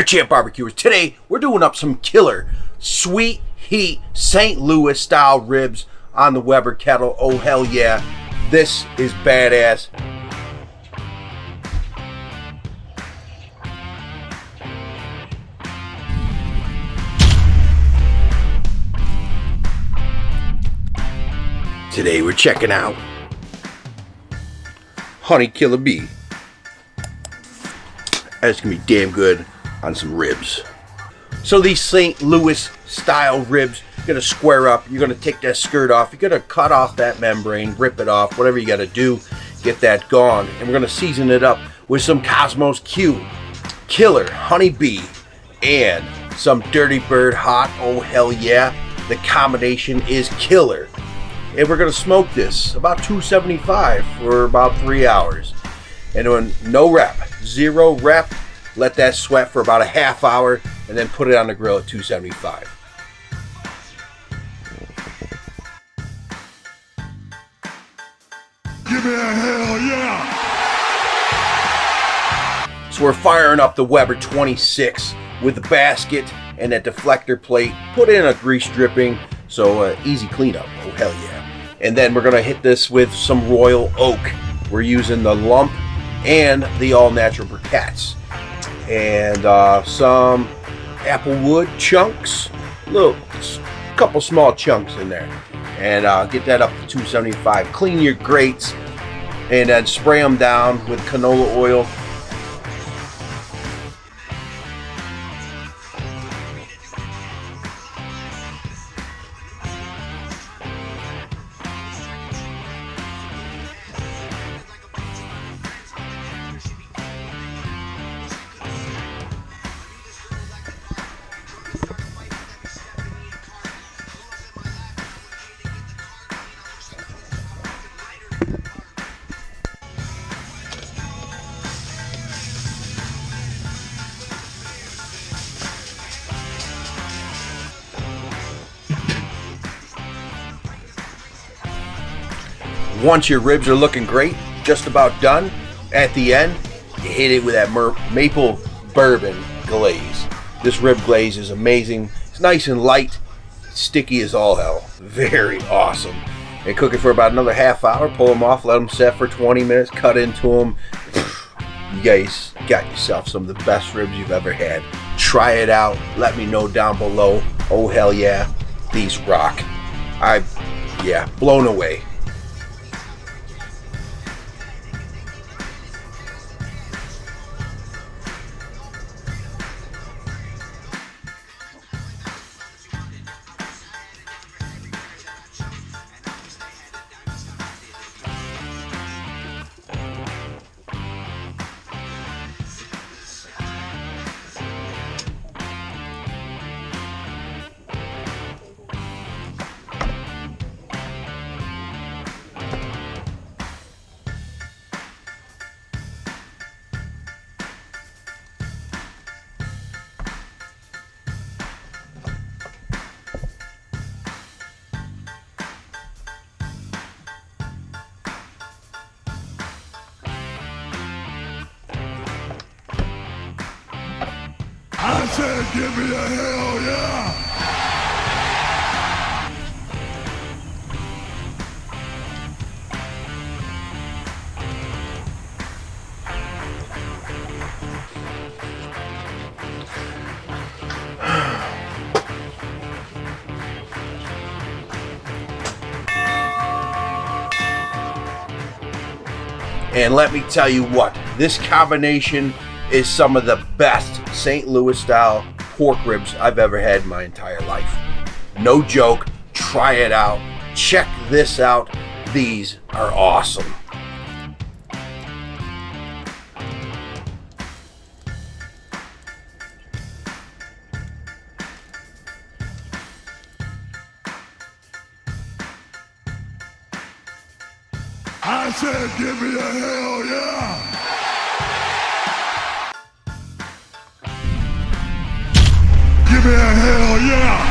Here, Champ Barbecuers, today we're doing up some killer sweet heat St. Louis style ribs on the Weber kettle. Oh hell yeah, this is badass. Today we're checking out Honey Killer Bee. That's gonna be damn good on some ribs. So these St. Louis style ribs, you're gonna square up, you're gonna take that skirt off, you're gonna cut off that membrane, rip it off, whatever you gotta do, get that gone. And we're gonna season it up with some Cosmos Q, Killer Honey Bee, and some Dirty Bird Hot. Oh hell yeah, the combination is killer. And we're gonna smoke this about 275 for about 3 hours. And doing no rep, 0 rep, let that sweat for about a half hour, and then put it on the grill at 275. Give me a hell yeah! So we're firing up the Weber 26 with the basket and that deflector plate. Put in a grease dripping, so easy cleanup. Oh hell yeah. And then we're gonna hit this with some Royal Oak. We're using the lump and the all natural briquettes. And some applewood chunks, couple small chunks in there. And get that up to 275. Clean your grates and then spray them down with canola oil. Once your ribs are looking great, just about done, at the end, you hit it with that maple bourbon glaze. This rib glaze is amazing. It's nice and light, sticky as all hell. Very awesome. And cook it for about another half hour, pull them off, let them set for 20 minutes, cut into them. You guys got yourself some of the best ribs you've ever had. Try it out. Let me know down below. Oh hell yeah, these rock. Blown away. I said give me a hell yeah! And let me tell you what, this combination is some of the best St. Louis style pork ribs I've ever had in my entire life. No joke, try it out. Check this out. These are awesome. I said give me a hell yeah! Give me a hell yeah!